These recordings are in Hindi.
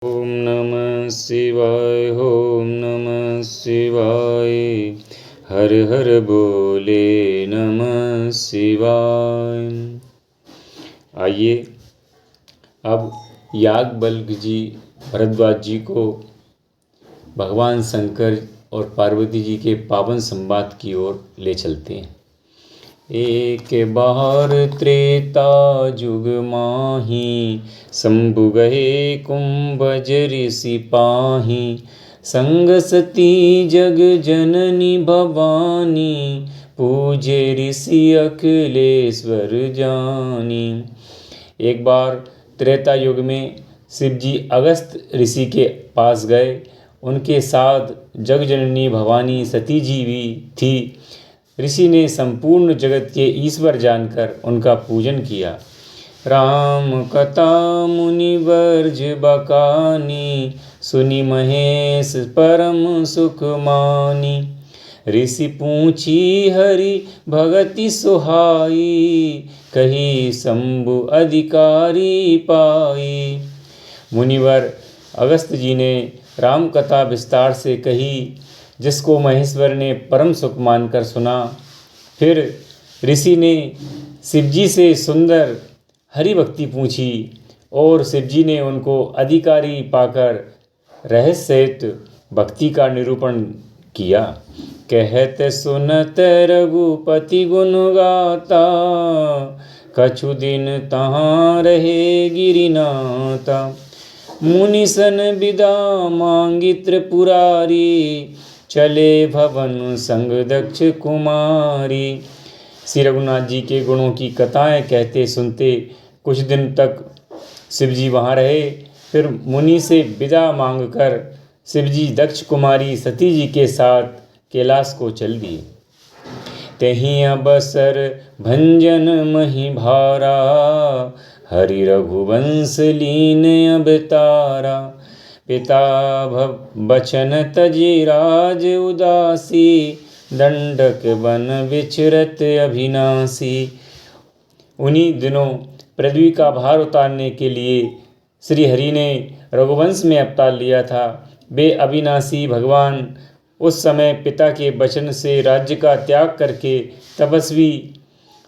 ओम नमः शिवाय, ओम नमः शिवाय। हर हर बोले नमः शिवाय। आइए अब याज्ञवल्क्य जी भरद्वाज जी को भगवान शंकर और पार्वती जी के पावन संवाद की ओर ले चलते हैं। एक बार त्रेता जुग माही, शंभु गए कुंभज ऋषि पाही। संग सती जग जननी भवानी, पूजे ऋषि अखिलेश्वर जानी। एक बार त्रेता युग में शिव जी अगस्त ऋषि के पास गए। उनके साथ जग जननी भवानी सती जी भी थी। ऋषि ने संपूर्ण जगत के ईश्वर जानकर उनका पूजन किया। राम कथा मुनि वर्ज बकानी, सुनि महेश परम सुख मानी। ऋषि पूछी हरि भगति सुहाई, कही शंभु अधिकारी पाई। मुनिवर अगस्त जी ने राम कथा विस्तार से कही, जिसको महेश्वर ने परम सुख मानकर सुना। फिर ऋषि ने शिवजी से सुंदर हरि भक्ति पूछी और शिवजी ने उनको अधिकारी पाकर रहस्यत भक्ति का निरूपण किया। कहत सुनत रघुपति गुण गाता, कछु दिन तहाँ रहे गिरिनाथा। मुनि सन विदा मांगी त्रिपुरारी, चले भवन संग दक्ष कुमारी। श्री रघुनाथ जी के गुणों की कथाएं कहते सुनते कुछ दिन तक शिवजी वहाँ रहे। फिर मुनि से विदा मांगकर शिवजी दक्ष कुमारी सती जी के साथ कैलाश को चल दिए। तेहि अबसर भंजन मही भारा, हरि रघुवंश लीन अवतारा। पिता बचन तजि राज उदासी, दंडक बन विचरत अभिनाशी। उन्हीं दिनों पृथ्वी का भार उतारने के लिए श्री हरि ने रघुवंश में अवतार लिया था। वे अविनाशी भगवान उस समय पिता के वचन से राज्य का त्याग करके तपस्वी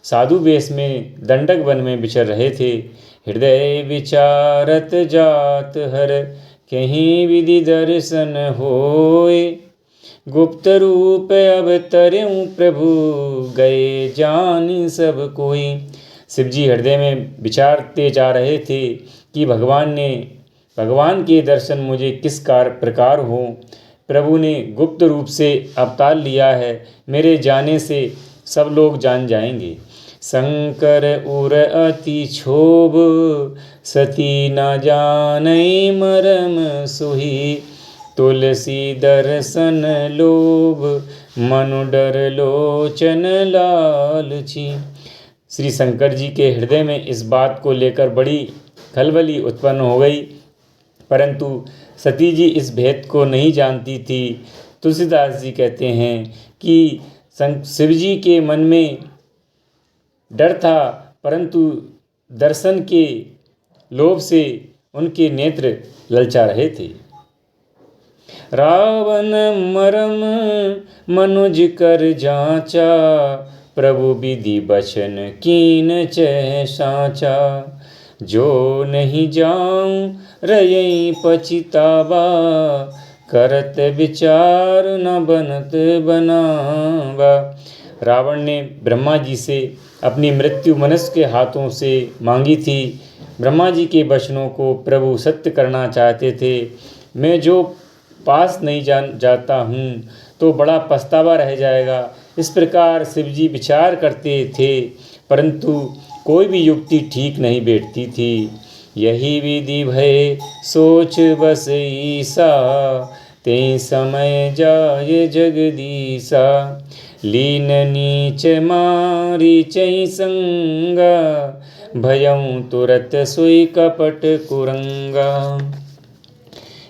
साधु वेश में दंडक वन में विचर रहे थे। हृदय विचारत जात हर, कहीं विधि दर्शन होए। गुप्त रूप अवतर्यों प्रभु, गए जान सब कोई। शिवजी हृदय में विचारते जा रहे थे कि भगवान के दर्शन मुझे किस प्रकार हो। प्रभु ने गुप्त रूप से अवतार लिया है, मेरे जाने से सब लोग जान जाएंगे। शंकर उर अति क्षोभ, सती न जानई मरम सोही। तुलसी दर्शन लोभ, मनु डर लोचन लालची। श्री शंकर जी के हृदय में इस बात को लेकर बड़ी खलबली उत्पन्न हो गई, परंतु सती जी इस भेद को नहीं जानती थी। तुलसीदास जी कहते हैं कि शिव जी के मन में डर था, परंतु दर्शन के लोभ से उनके नेत्र ललचा रहे थे। रावण मरम मनुज कर जांचा, प्रभु विधि बचन कीन चह साचा। जो नहीं जाऊं रयई पछितावा, करत विचार न बनत बनावा। रावण ने ब्रह्मा जी से अपनी मृत्यु मनुष्य के हाथों से मांगी थी। ब्रह्मा जी के वचनों को प्रभु सत्य करना चाहते थे। मैं जो पास नहीं जाता हूँ तो बड़ा पछतावा रह जाएगा। इस प्रकार शिवजी विचार करते थे, परंतु कोई भी युक्ति ठीक नहीं बैठती थी। यही विधि भय सोच बस ईसा, ते समय जाय जगदीसा। लीन नीच मारी चई संगा, भयं तुरत सोई कपट कुरंगा।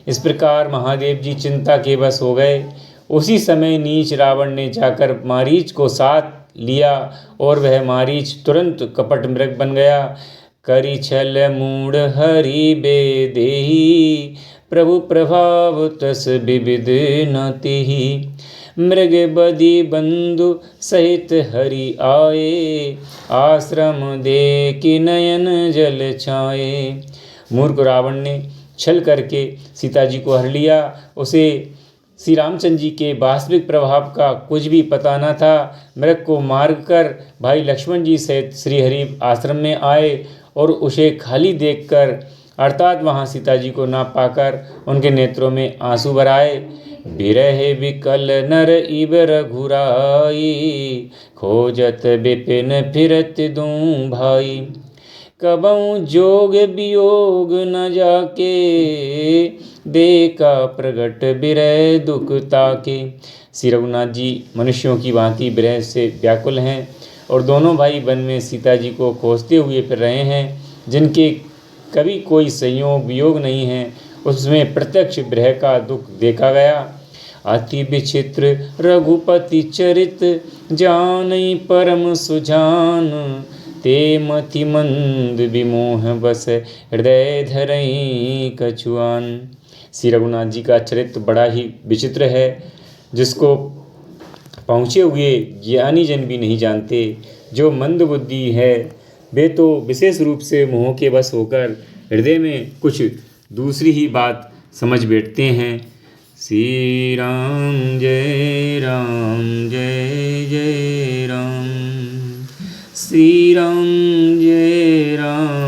इस प्रकार महादेव जी चिंता के वश हो गए। उसी समय नीच रावण ने जाकर मारीच को साथ लिया और वह मारीच तुरंत कपट मृग बन गया। करी छल मूढ़ हरि बेदेही, प्रभु प्रभाव तस विविध न तेहि। मृग बदि बंधु सहित हरि आए, आश्रम देखि नयन जल छाए। मूर्ख रावण ने छल करके सीता जी को हर लिया। उसे श्री रामचंद्र जी के वास्तविक प्रभाव का कुछ भी पता न था। मृग को मारकर भाई लक्ष्मण जी सहित श्रीहरि आश्रम में आए और उसे खाली देखकर अर्थात वहाँ सीता जी को ना पाकर उनके नेत्रों में आंसू भर आए। बिरह विकल नर इब रघुराई, खोजत विपिन फिरत दूं भाई। कबहु जोग वियोग न जाके, देखा प्रगट बिरह दुख ताके। श्री रघुनाथ जी मनुष्यों की भांति विरह से व्याकुल हैं और दोनों भाई वन में सीता जी को खोजते हुए फिर रहे हैं, जिनके कभी कोई संयोग वियोग नहीं है। उसमें प्रत्यक्ष विरह का दुख देखा गया। अति विचित्र रघुपति चरित, जानई परम सुजान। ते मति मंद विमोह बस, हृदय धरई कछुआन। श्री रघुनाथ जी का चरित्र बड़ा ही विचित्र है, जिसको पहुँचे हुए ज्ञानी जन भी नहीं जानते। जो मंद बुद्धि है वे तो विशेष रूप से मोह के वश होकर हृदय में कुछ दूसरी ही बात समझ बैठते हैं। श्री राम जय राम जय जय राम, श्री राम जय राम